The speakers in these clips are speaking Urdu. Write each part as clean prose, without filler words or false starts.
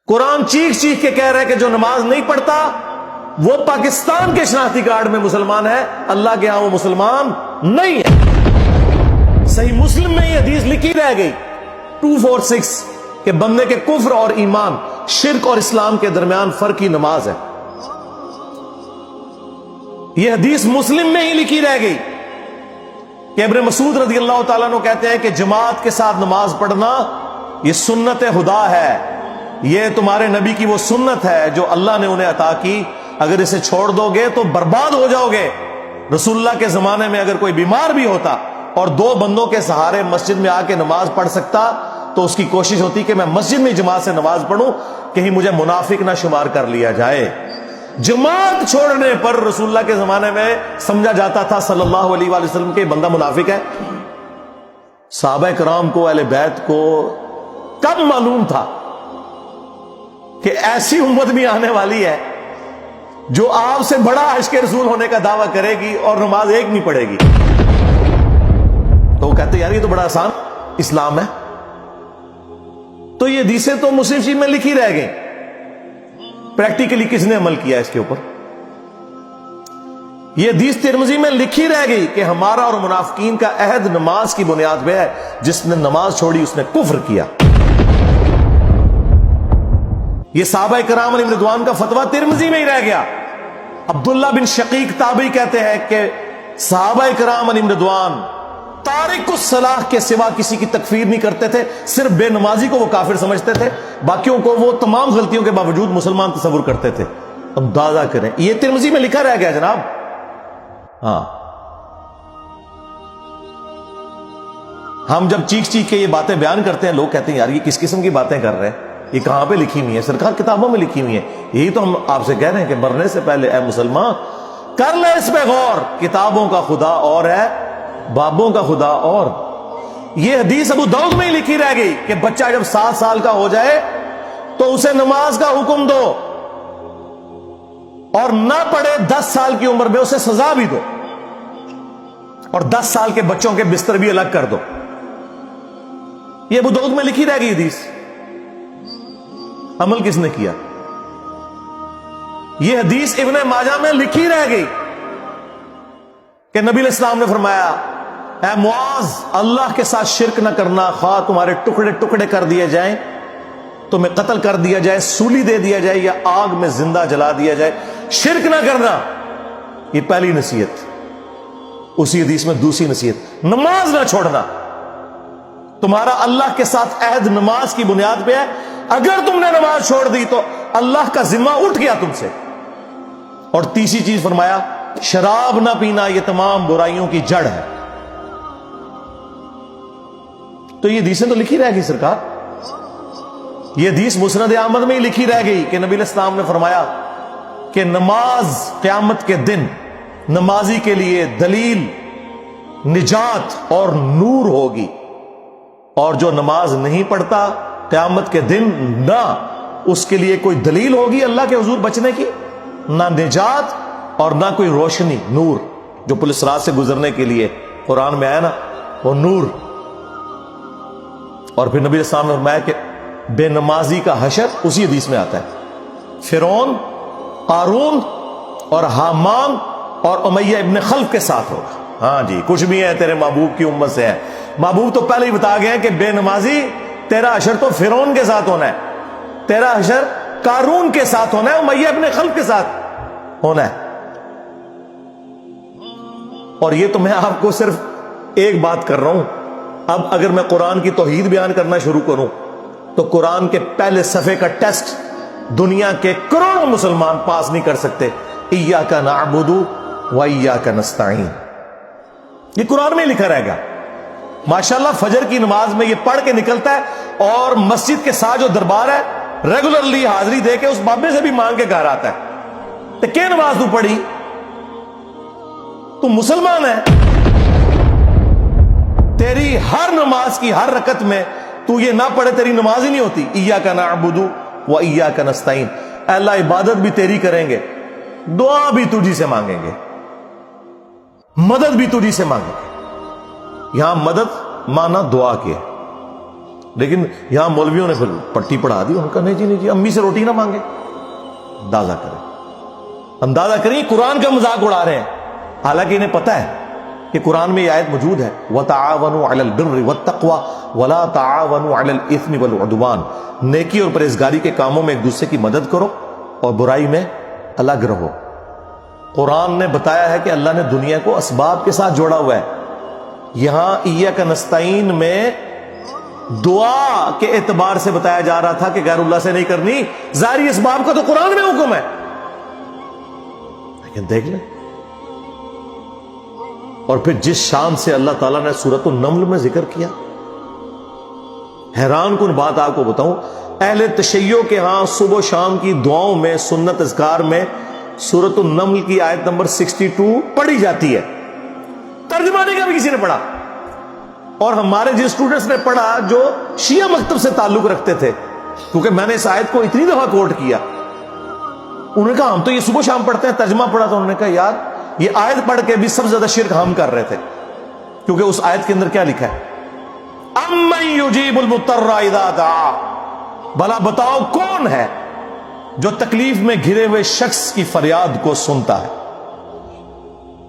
قرآن چیخ چیخ کے کہہ رہا ہے کہ جو نماز نہیں پڑھتا وہ پاکستان کے شناختی کارڈ میں مسلمان ہے، اللہ کے ہاں وہ مسلمان نہیں ہے۔ صحیح مسلم میں یہ حدیث لکھی رہ گئی 246 کہ بندے کے کفر اور ایمان، شرک اور اسلام کے درمیان فرق ہی نماز ہے۔ یہ حدیث مسلم میں ہی لکھی رہ گئی کہ ابن مسعود رضی اللہ تعالیٰ عنہ کہتے ہیں کہ جماعت کے ساتھ نماز پڑھنا یہ سنت خدا ہے، یہ تمہارے نبی کی وہ سنت ہے جو اللہ نے انہیں عطا کی، اگر اسے چھوڑ دو گے تو برباد ہو جاؤ گے۔ رسول اللہ کے زمانے میں اگر کوئی بیمار بھی ہوتا اور 2 بندوں کے سہارے مسجد میں آ کے نماز پڑھ سکتا تو اس کی کوشش ہوتی کہ میں مسجد میں جماعت سے نماز پڑھوں، کہیں مجھے منافق نہ شمار کر لیا جائے۔ جماعت چھوڑنے پر رسول اللہ کے زمانے میں سمجھا جاتا تھا صلی اللہ علیہ وآلہ وسلم کہ بندہ منافق ہے۔ صحابہ کرام کو، اہل بیت کو کب معلوم تھا کہ ایسی امت بھی آنے والی ہے جو آپ سے بڑا عاشق رسول ہونے کا دعویٰ کرے گی اور نماز ایک نہیں پڑھے گی؟ تو وہ کہتے یار یہ تو بڑا آسان اسلام ہے۔ تو یہ حدیثیں تو مسلم شریف میں لکھی رہ گئی، پریکٹیکلی کس نے عمل کیا اس کے اوپر؟ یہ حدیث ترمذی میں لکھی رہ گئی کہ ہمارا اور منافقین کا عہد نماز کی بنیاد پہ ہے، جس نے نماز چھوڑی اس نے کفر کیا۔ یہ صحابہ کرام علیہ رضوان کا فتویٰ ترمذی میں ہی رہ گیا۔ عبداللہ بن شقیق تابعی کہتے ہیں کہ صحابہ کرام علیہ رضوان تارک الصلاح کے سوا کسی کی تکفیر نہیں کرتے تھے، صرف بے نمازی کو وہ کافر سمجھتے تھے، باقیوں کو وہ تمام غلطیوں کے باوجود مسلمان تصور کرتے تھے۔ اندازہ کریں، یہ ترمذی میں لکھا رہ گیا جناب۔ ہاں، ہم جب چیخ چیخ کے یہ باتیں بیان کرتے ہیں، لوگ کہتے ہیں یار یہ کس قسم کی باتیں کر رہے ہیں، یہ کہاں پہ لکھی ہوئی ہے؟ سرکار کتابوں میں لکھی ہوئی ہے۔ یہی تو ہم آپ سے کہہ رہے ہیں کہ مرنے سے پہلے اے مسلمان کر لے اس پہ غور، کتابوں کا خدا اور ہے، بابوں کا خدا اور۔ یہ حدیث ابو داؤد میں ہی لکھی رہ گئی کہ بچہ جب 7 سال کا ہو جائے تو اسے نماز کا حکم دو، اور نہ پڑھے 10 سال کی عمر میں اسے سزا بھی دو، اور 10 سال کے بچوں کے بستر بھی الگ کر دو۔ یہ ابو داؤد میں لکھی رہ گئی حدیث، عمل کس نے کیا؟ یہ حدیث ابن ماجہ میں لکھی رہ گئی کہ نبی علیہ السلام نے فرمایا اے معاذ، اللہ کے ساتھ شرک نہ کرنا، خواہ تمہارے ٹکڑے ٹکڑے کر دیے جائیں، تمہیں قتل کر دیا جائے، سولی دے دیا جائے، یا آگ میں زندہ جلا دیا جائے، شرک نہ کرنا۔ یہ پہلی نصیحت۔ اسی حدیث میں دوسری نصیحت، نماز نہ چھوڑنا۔ تمہارا اللہ کے ساتھ عہد نماز کی بنیاد پہ ہے، اگر تم نے نماز چھوڑ دی تو اللہ کا ذمہ اٹھ گیا تم سے۔ اور تیسری چیز فرمایا شراب نہ پینا، یہ تمام برائیوں کی جڑ ہے۔ تو یہ حدیثیں تو لکھی رہ گئی سرکار۔ یہ حدیث مسند احمد میں ہی لکھی رہ گئی کہ نبی علیہ السلام نے فرمایا کہ نماز قیامت کے دن نمازی کے لیے دلیل، نجات اور نور ہوگی، اور جو نماز نہیں پڑھتا قیامت کے دن نہ اس کے لیے کوئی دلیل ہوگی اللہ کے حضور بچنے کی، نہ نجات اور نہ کوئی روشنی، نور جو پولیس رات سے گزرنے کے لیے قرآن میں آیا نا، وہ نور۔ اور پھر نبی السلام نے فرمایا کہ بے نمازی کا حشر اسی حدیث میں آتا ہے، فرعون، قارون اور حامان اور امیہ ابن خلف کے ساتھ ہوگا۔ ہاں جی، کچھ بھی ہے تیرے محبوب کی امت سے ہے۔ محبوب تو پہلے ہی بتا گئے کہ بے نمازی تیرا حشر تو فرعون کے ساتھ ہونا ہے، تیرا حشر قارون کے ساتھ ہونا ہے، امیہ ابن خلف کے ساتھ ہونا ہے۔ اور یہ تو میں آپ کو صرف ایک بات کر رہا ہوں، اب اگر میں قرآن کی توحید بیان کرنا شروع کروں تو قرآن کے پہلے صفحے کا ٹیسٹ دنیا کے کروڑوں مسلمان پاس نہیں کر سکتے۔ ایاک نعبد و ایاک نستعین، یہ قرآن میں لکھا رہے گا۔ ماشاءاللہ فجر کی نماز میں یہ پڑھ کے نکلتا ہے، اور مسجد کے ساتھ جو دربار ہے ریگولرلی حاضری دے کے اس بابے سے بھی مانگ کے گھر آتا ہے۔ تو کیا نماز تو پڑھی؟ تو مسلمان ہے، تیری ہر نماز کی ہر رکعت میں تو یہ نہ پڑھے تیری نماز ہی نہیں ہوتی۔ ایاک نعبد و ایاک نستعین، اے اللہ عبادت بھی تیری کریں گے، دعا بھی تجھی سے مانگیں گے، مدد بھی تجھی سے مانگیں گے۔ یہاں مدد مانا دعا کی ہے، لیکن یہاں مولویوں نے پھر پٹی پڑھا دی، ان کا نہیں جی امی سے روٹی نہ مانگے. اندازہ کریں قرآن کا مذاق اڑا رہے ہیں، حالانکہ انہیں پتہ ہے کہ قرآن میں یہ آیت موجود ہے وَتَعَاوَنُوا عَلَى الْبِرِّ وَالتَّقْوَى وَلَا تَعَاوَنُوا عَلَى الْإِثْمِ وَالْعُدْوَانِ. نیکی اور پرہیزگاری کے کاموں میں ایک دوسرے کی مدد کرو اور برائی میں الگ رہو. قرآن نے بتایا ہے کہ اللہ نے دنیا کو اسباب کے ساتھ جوڑا ہوا ہے. یہاں ایاک نستعین میں دعا کے اعتبار سے بتایا جا رہا تھا کہ غیر اللہ سے نہیں کرنی، ظاہری اسباب کا تو قرآن میں حکم ہے. لیکن دیکھ لیں، اور پھر جس شان سے اللہ تعالیٰ نے سورۃ النمل میں ذکر کیا، حیران کن بات آپ کو بتاؤں، اہل تشیع کے ہاں صبح و شام کی دعاؤں میں، سنت اذکار میں سورۃ النمل کی آیت نمبر 62 پڑھی جاتی ہے. ترجمہ نہیں کبھی کسی نے پڑھا، اور ہمارے جن اسٹوڈنٹس نے پڑھا جو شیعہ مکتب سے تعلق رکھتے تھے، کیونکہ میں نے اس آیت کو اتنی دفعہ کوٹ کیا، انہوں نے کہا ہم تو یہ صبح شام پڑھتے ہیں. ترجمہ پڑھا تو انہوں نے کہا یار یہ آیت پڑھ کے بھی سب سے زیادہ شرک ہم کر رہے تھے، کیونکہ اس آیت کے اندر کیا لکھا ہے؟ اَمَّن يُجِيبُ الْمُضْطَرَّ إِذَا دَعَاهُ، بھلا بتاؤ کون ہے جو تکلیف میں گھرے ہوئے شخص کی فریاد کو سنتا ہے،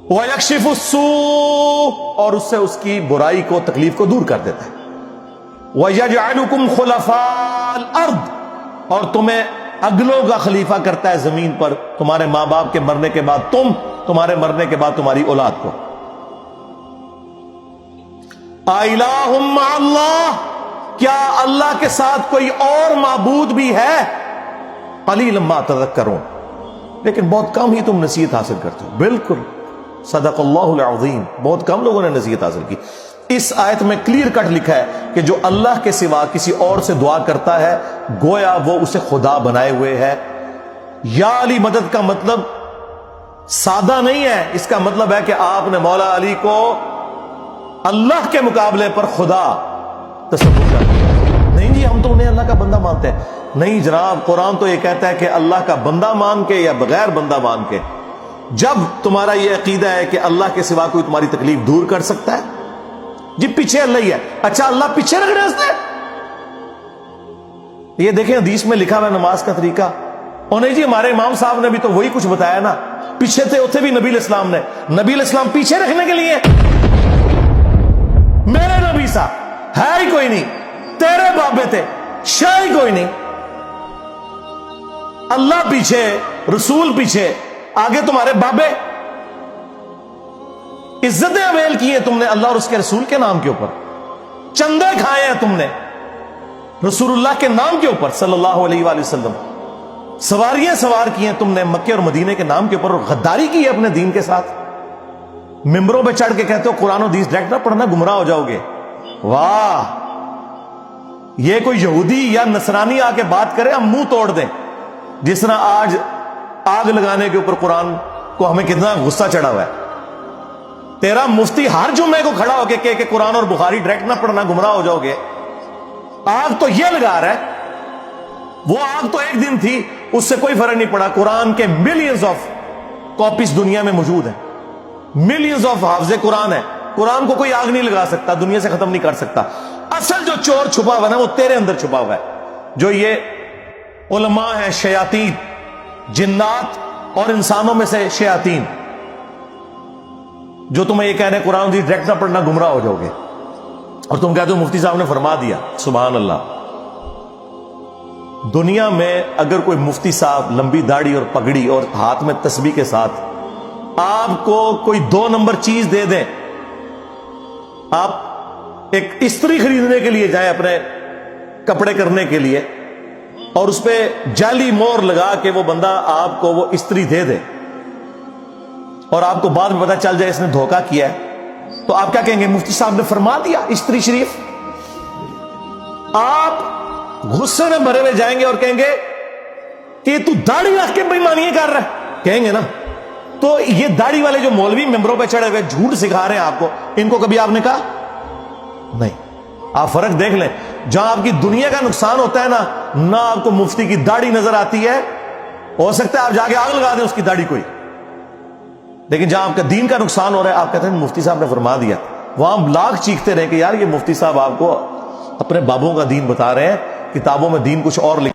وَيَكْشِفُ السُّوءَ، اور اس سے اس کی برائی کو، تکلیف کو دور کر دیتا ہے، وَيَجْعَلُكُمْ خُلَفَاءَ الْأَرْضِ، اور تمہیں اگلوں کا خلیفہ کرتا ہے زمین پر، تمہارے ماں باپ کے مرنے کے بعد تم، تمہارے مرنے کے بعد تمہاری اولاد کو. اَإِلَٰهٌ مَّعَ اللَّهِ، کیا اللہ کے ساتھ کوئی اور معبود بھی ہے؟ قَلِيلًا مَّا تَذَكَّرُونَ، لیکن بہت کم ہی تم نصیحت حاصل کرتے ہو. بالکل صدق اللہ العظیم، بہت کم لوگوں نے نصیحت حاصل کی. اس آیت میں کلیئر کٹ لکھا ہے کہ جو اللہ کے سوا کسی اور سے دعا کرتا ہے گویا وہ اسے خدا بنائے ہوئے ہے. یا علی مدد کا مطلب سادہ نہیں ہے، اس کا مطلب ہے کہ آپ نے مولا علی کو اللہ کے مقابلے پر خدا تصور کر دیا. نہیں جی ہم تو انہیں اللہ کا بندہ مانتے ہیں. نہیں جناب، قرآن تو یہ کہتا ہے کہ اللہ کا بندہ مان کے یا بغیر بندہ مان کے. جب تمہارا یہ عقیدہ ہے کہ اللہ کے سوا کوئی تمہاری تکلیف دور کر سکتا ہے، جی پیچھے اللہ ہی ہے. اچھا اللہ پیچھے رکھ رہے ہیں، یہ دیکھیں حدیث میں لکھا ہوا ہے نماز کا طریقہ. اور نہیں جی ہمارے امام صاحب نے بھی تو وہی کچھ بتایا نا، پیچھے تھے اتنے بھی نبی علیہ السلام نے. نبی علیہ السلام پیچھے رکھنے کے لیے، میرے نبی صاحب ہے ہی کوئی نہیں، تیرے بابے تھے شاہ ہی کوئی نہیں. اللہ پیچھے، رسول پیچھے، آگے تمہارے بابے. عزتیں اویل کی ہیں تم نے اللہ اور اس کے رسول کے نام کے اوپر، چندے کھائے ہیں تم نے رسول اللہ کے نام کے اوپر صلی اللہ علیہ وآلہ وسلم. سواریاں سوار کی ہیں تم نے مکے اور مدینے کے نام کے اوپر، اور غداری کی ہے اپنے دین کے ساتھ. ممبروں پہ چڑھ کے کہتے ہو قرآن و حدیث ڈائریکٹ نہ پڑھنا، گمراہ ہو جاؤ گے. واہ، یہ کوئی یہودی یا نصرانی آ کے بات کرے ہم منہ توڑ دیں. جس طرح آج آگ لگانے کے اوپر قرآن کو ہمیں کتنا غصہ چڑھا ہوا ہے. تیرا مفتی ہر جمعے کو کھڑا ہو کے کہ قرآن اور بخاری ڈائریکٹ نہ پڑھنا، گمراہ ہو جاؤ گے. آگ تو یہ لگا رہا ہے، وہ آگ تو ایک دن تھی، اس سے کوئی فرق نہیں پڑا. قرآن کے ملینز آف کاپیز دنیا میں موجود ہیں، ملینز آف حافظ قرآن ہے. قرآن کو کوئی آگ نہیں لگا سکتا، دنیا سے ختم نہیں کر سکتا. اصل جو چور چھپا ہوا ہے وہ تیرے اندر چھپا ہوا ہے. جو یہ علماء ہیں، شیاطین، جنات اور انسانوں میں سے شیاطین، جو تمہیں یہ کہہ رہے ہیں قرآن دی ڈائریکٹ نہ پڑھنا، گمراہ ہو جاؤ گے. اور تم کہتے ہو مفتی صاحب نے فرما دیا. سبحان اللہ. دنیا میں اگر کوئی مفتی صاحب لمبی داڑھی اور پگڑی اور ہاتھ میں تسبیح کے ساتھ آپ کو کوئی 2 نمبر چیز دے دیں، آپ ایک استری خریدنے کے لیے جائیں اپنے کپڑے کرنے کے لیے، اور اس پہ جعلی مور لگا کے وہ بندہ آپ کو وہ استری دے دے، اور آپ کو بعد میں پتا چل جائے اس نے دھوکہ کیا ہے، تو آپ کیا کہیں گے؟ مفتی صاحب نے فرما دیا استری شریف. آپ غصے میں بھرے ہوئے جائیں گے اور کہیں گے کہ تو داڑھی رکھ کے بےایمانی کر رہا ہے، کہیں گے نا. تو یہ داڑھی والے جو مولوی ممبروں پہ چڑھے ہوئے جھوٹ سکھا رہے ہیں آپ کو، ان کو کبھی آپ نے کہا نہیں. آپ فرق دیکھ لیں، جہاں آپ کی دنیا کا نقصان ہوتا ہے نا، نہ آپ کو مفتی کی داڑھی نظر آتی ہے، ہو سکتا ہے آپ جا کے آگ لگا دیں اس کی داڑھی کوئی، لیکن جہاں آپ کا دین کا نقصان ہو رہا ہے آپ کہتے ہیں مفتی صاحب نے فرما دیا. وہاں لاکھ چیختے رہے کہ یار یہ مفتی صاحب آپ کو اپنے بابوں کا دین بتا رہے ہیں، کتابوں میں دین کچھ اور لکھ